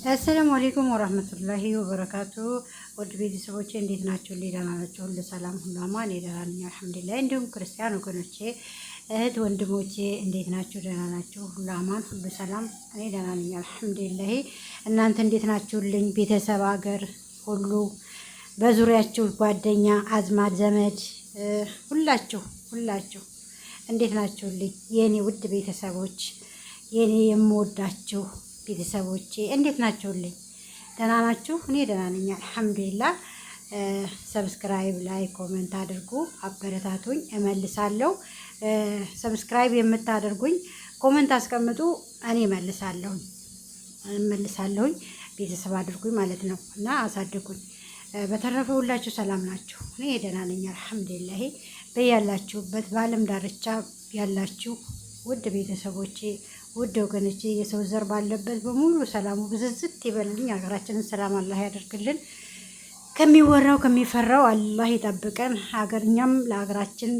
አሰላሙ አለይኩም ወራህመቱላሂ ወበረካቱ። ወድ ቤተሰቦቼ እንዴት ናችሁ? ደህና ናችሁ? ሁሉ ሰላም ሁሉ አማን? እኔ ደህና ነኝ አልሐምዱሊላህ። እንዲሁም ክርስቲያን ወገኖቼ እህት ወንድሞቼ እንዴት ናችሁ? ደህና ናችሁ? ሁሉ አማን ሁሉ ሰላም? እኔ ደህና ነኝ አልሐምዱሊላህ። እናንተ እንዴት ናችሁልኝ? ቤተሰብ ሀገር ሁሉ በዙሪያችሁ ጓደኛ አዝማድ ዘመድ ሁላችሁ እንዴት ናችሁልኝ? የኔ ውድ ቤተሰቦች የኔ የምወዳችሁ ቤተሰቦቼ እንዴት ናችሁልኝ? ደህና ናችሁ? እኔ ደህና ነኝ አልሐምዱሊላህ። ሰብስክራይብ ላይ ኮሜንት አድርጉ፣ አበረታቱኝ፣ እመልሳለሁ። ሰብስክራይብ የምታደርጉኝ ኮሜንት አስቀምጡ፣ እኔ እመልሳለሁኝ። ቤተሰብ አድርጉኝ ማለት ነው እና አሳድጉኝ። በተረፈ ሁላችሁ ሰላም ናችሁ? እኔ ደህና ነኝ አልሐምዱሊላህ። በያላችሁበት በዓለም ዳርቻ ያላችሁ ውድ ቤተሰቦቼ ውድ ወገኖቼ የሰው ዘር ባለበት በሙሉ ሰላሙ ብዝዝት ይበልልኝ። ሀገራችንን ሰላም አላህ ያደርግልን። ከሚወራው ከሚፈራው አላህ ይጠብቀን። ሀገርኛም ለሀገራችን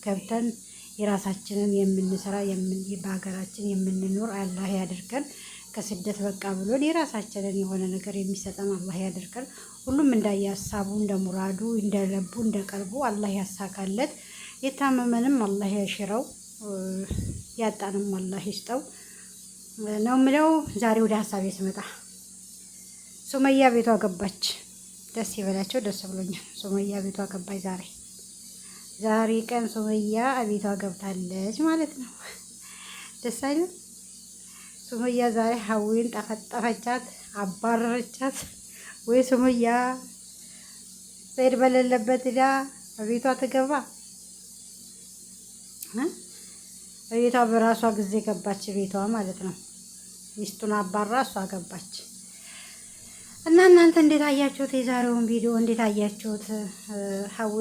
ገብተን የራሳችንን የምንሰራ በሀገራችን የምንኖር አላህ ያደርገን። ከስደት በቃ ብሎን የራሳችንን የሆነ ነገር የሚሰጠን አላህ ያደርገን። ሁሉም እንዳያሳቡ እንደ ሙራዱ እንደ ልቡ እንደ ቀልቡ አላህ ያሳካለት። የታመመንም አላህ ያሽረው፣ ያጣንም አላህ ይስጠው ነው የምለው። ዛሬ ወደ ሀሳቤ ስመጣ ሱመያ ቤቷ ገባች። ደስ ይበላቸው፣ ደስ ብሎኛል። ሱመያ ቤቷ ገባች። ዛሬ ቀን ሱመያ ቤቷ ገብታለች ማለት ነው። ደስ አይልም? ሱመያ ዛሬ ሀዊን ጠፈጠፈቻት፣ አባረረቻት። ወይ ሱመያ ሰይድ በሌለበት ዳ ቤቷ ትገባ? ቤቷ በራሷ ጊዜ ገባች፣ ቤቷ ማለት ነው። ሚስቱን አባራ እሷ ገባች። እና እናንተ እንዴት አያችሁት? የዛሬውን ቪዲዮ እንዴት አያችሁት? ሀዊ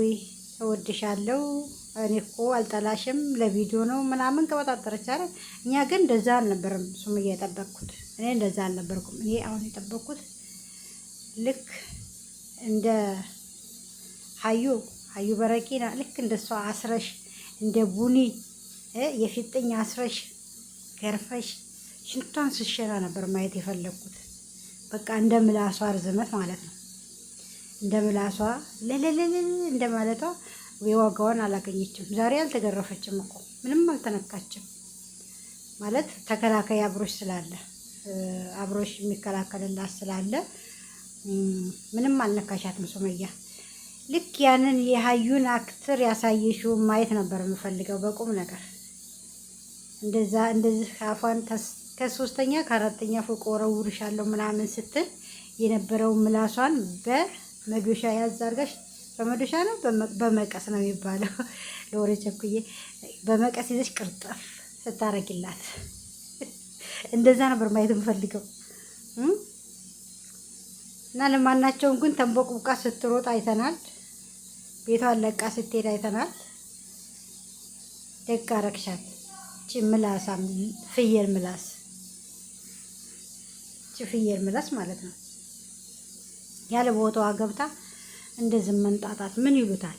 እወድሻለሁ፣ እኔ እኮ አልጠላሽም፣ ለቪዲዮ ነው ምናምን ቀበጣጠረች አይደል? እኛ ግን እንደዛ አልነበረም። ሱመያ የጠበቅኩት እኔ እንደዛ አልነበርኩም። እኔ አሁን የጠበቅኩት ልክ እንደ ሀዩ በረኪና ልክ እንደሷ አስረሽ እንደ ቡኒ የፊጥኝ አስረሽ ገርፈሽ ሽንቷን ስሸና ነበር ማየት የፈለግኩት። በቃ እንደ ምላሷ ርዝመት ማለት ነው። እንደ ምላሷ ለለለለ እንደ ማለቷ የዋጋዋን አላገኘችም። ዛሬ አልተገረፈችም እኮ ምንም አልተነካችም። ማለት ተከላካይ አብሮሽ ስላለ አብሮሽ የሚከላከልላት ስላለ ምንም አልነካሻትም ሱመያ። ልክ ያንን የሀዩን አክተር ያሳየሽውን ማየት ነበር የምፈልገው በቁም ነገር። እንደዚህ አፏን ከሶስተኛ ከአራተኛ ፎቅ ወረውርሻለሁ ምናምን ስትል የነበረው ምላሷን በመዶሻ ያዝ አድርጋሽ፣ በመዶሻ ነው በመቀስ ነው የሚባለው፣ ለወሬ ቸኩዬ፣ በመቀስ ይዘሽ ቅርጠፍ ስታረጊላት እንደዛ ነበር ማየት የምፈልገው። እና ለማናቸውም ግን ተንቦቅቡቃ ስትሮጥ አይተናል። ቤቷን ለቃ ስትሄድ አይተናል። ደግ አረግሻት። እቺ ምላሳም ፍየል ምላስ ማለት ነው። ያለ ቦታዋ ገብታ እንደዚህ መንጣጣት ምን ይሉታል?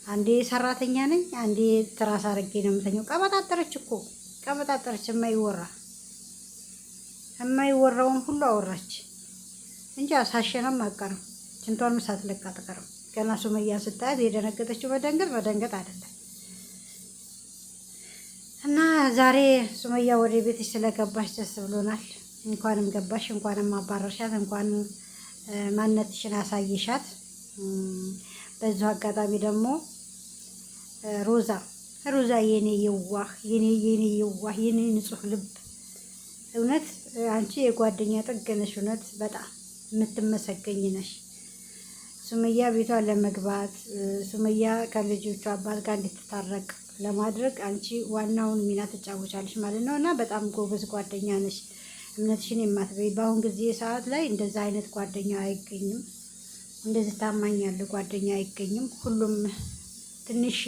አንዴ ሰራተኛ ነኝ፣ አንዴ ትራስ አድርጌ ነው የምተኛው። ቀበጣጠረች። የማይወራውን ሁሉ አወራች እንጂ አሳሸነም አቀረም። ሽንቷን ሳትለቃ አትቀርም። ገና ሱመያን ስታያት የደነገጠችው መደንገጥ አይደለም። እና ዛሬ ሱመያ ወደ ቤትሽ ስለገባሽ ደስ ብሎናል። እንኳንም ገባሽ፣ እንኳንም አባረርሻት፣ እንኳን ማንነትሽን አሳይሻት። በዚሁ አጋጣሚ ደግሞ ሮዛ የኔ የዋህ የኔ ንጹህ ልብ፣ እውነት አንቺ የጓደኛ ጥግ ነሽ። እውነት በጣም የምትመሰገኝ ነሽ። ሱመያ ቤቷ ለመግባት ሱመያ ከልጆቿ አባት ጋር እንድትታረቅ ለማድረግ አንቺ ዋናውን ሚና ትጫወቻለሽ ማለት ነው። እና በጣም ጎበዝ ጓደኛ ነሽ። እምነትሽን የማትበይ በአሁን ጊዜ ሰዓት ላይ እንደዛ አይነት ጓደኛ አይገኝም። እንደዚህ ታማኝ ያለ ጓደኛ አይገኝም። ሁሉም ትንሽ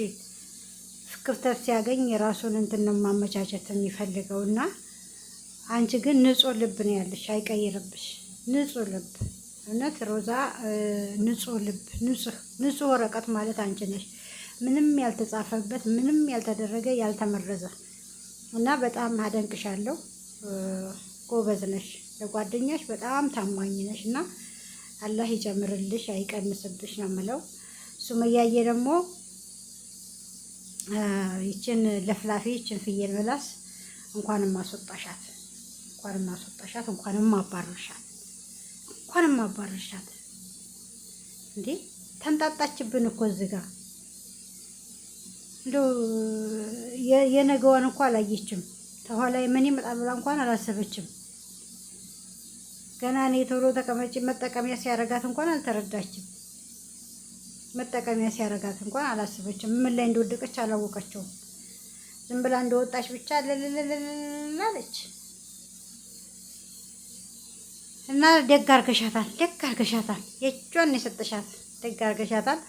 ክፍተት ሲያገኝ የራሱን እንትን ነው ማመቻቸት የሚፈልገው። እና አንቺ ግን ንጹህ ልብ ነው ያለሽ፣ አይቀይርብሽ። ንጹህ ልብ እውነት ሮዛ፣ ንጹህ ልብ፣ ንጹህ ወረቀት ማለት አንቺ ነሽ። ምንም ያልተጻፈበት፣ ምንም ያልተደረገ፣ ያልተመረዘ እና በጣም አደንቅሻለሁ። ጎበዝ ነሽ፣ ለጓደኛሽ በጣም ታማኝ ነሽ እና አላህ ይጨምርልሽ አይቀንስብሽ ነው የምለው። ሱመያዬ ደግሞ ይችን ለፍላፊ ይችን ፍየል ምላስ እንኳንም አስወጣሻት፣ እንኳንም አባረርሻት። እንዴ ተንጣጣችብን እኮ እዚህ ጋር እንደው የነገዋን እንኳን አላየችም። ተኋላ ምን ይመጣል ብላ እንኳን አላሰበችም። ገና እኔ ቶሎ ተቀመጪ መጠቀሚያ ሲያረጋት እንኳን አልተረዳችም። መጠቀሚያ ሲያረጋት እንኳን አላሰበችም። ምን ላይ እንደወደቀች አላወቀችውም። ዝም ብላ እንደወጣች ብቻ ለለለለለለች እና ደግ አርገሻታል። የእጇን የሰጠሻት ደግ አርገሻታል።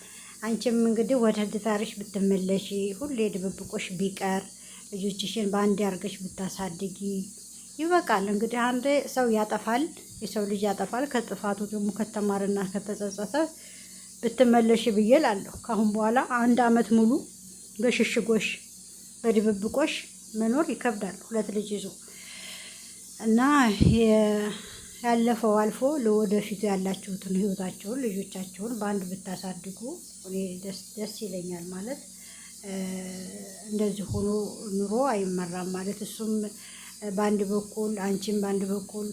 አንቺም እንግዲህ ወደ ትዳርሽ ብትመለሺ፣ ሁሌ ድብብቆሽ ቢቀር፣ ልጆችሽን በአንድ አርገሽ ብታሳድጊ ይበቃል። እንግዲህ አንድ ሰው ያጠፋል፣ የሰው ልጅ ያጠፋል። ከጥፋቱ ደግሞ ከተማረና ከተጸጸተ ብትመለሺ ብዬ እላለሁ። ካሁን በኋላ 1 አመት ሙሉ በሽሽጎሽ በድብብቆሽ መኖር ይከብዳል፣ 2 ልጅ ይዞ እና ያለፈው አልፎ ለወደፊቱ ያላችሁትን ህይወታቸውን ልጆቻቸውን በአንድ ብታሳድጉ እኔ ደስ ይለኛል። ማለት እንደዚህ ሆኖ ኑሮ አይመራም ማለት እሱም በአንድ በኩል አንቺም በአንድ በኩል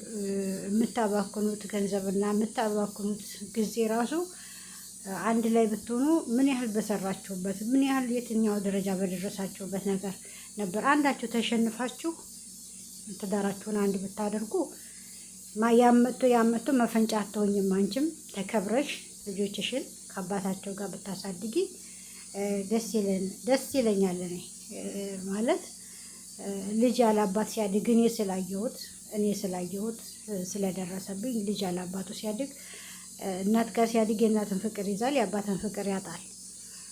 የምታባክኑት ገንዘብና የምታባክኑት ጊዜ ራሱ አንድ ላይ ብትሆኑ ምን ያህል በሰራችሁበት፣ ምን ያህል የትኛው ደረጃ በደረሳችሁበት ነገር ነበር። አንዳችሁ ተሸንፋችሁ ትዳራችሁን አንድ ብታደርጉ ያመጡ መፈንጫ አትሆኝም። አንቺም ተከብረሽ ልጆችሽን ከአባታቸው ጋር ብታሳድጊ ደስ ይለኛል። እኔ ማለት ልጅ ያለ አባት ሲያድግ እኔ ስላየሁት ስለደረሰብኝ ልጅ ያለ አባቱ ሲያድግ እናት ጋር ሲያድግ የእናትን ፍቅር ይዛል፣ የአባትን ፍቅር ያጣል።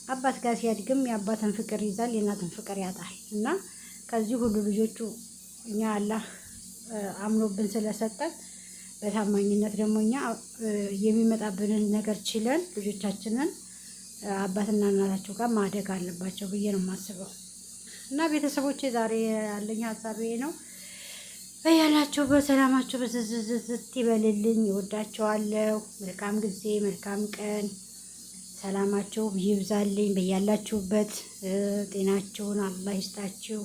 አባት ጋር ሲያድግም የአባትን ፍቅር ይዛል፣ የእናትን ፍቅር ያጣል። እና ከዚህ ሁሉ ልጆቹ እኛ አላህ አምኖብን ስለሰጠን በታማኝነት ደግሞ እኛ የሚመጣብንን ነገር ችለን ልጆቻችንን አባትና እናታቸው ጋር ማደግ አለባቸው ብዬ ነው የማስበው። እና ቤተሰቦቼ ዛሬ ያለኝ ሀሳቤ ነው። በያላችሁ በሰላማችሁ በዝዝዝት ይበልልኝ። እወዳችኋለሁ። መልካም ጊዜ፣ መልካም ቀን፣ ሰላማችሁ ይብዛልኝ። በያላችሁበት ጤናችሁን አላህ ይስጣችሁ።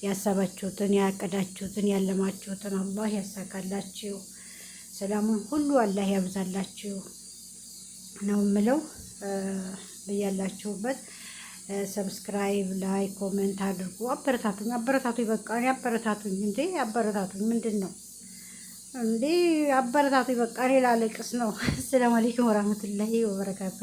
ያሰባችሁትን፣ ያቀዳችሁትን፣ ያለማችሁትን አላህ ያሳካላችሁ። ሰላሙን ሁሉ አላህ ያብዛላችሁ ነው የምለው። በያላችሁበት ሰብስክራይብ፣ ላይክ፣ ኮሜንት አድርጉ። አበረታቱኝ። በቃ አበረታቱኝ። እንዴ አበረታቱኝ። ምንድን ነው እንዴ አበረታቱኝ። በቃ እኔ ላለቅስ ነው። ሰላም አለይኩም ወራህመቱላሂ ወበረካቱ።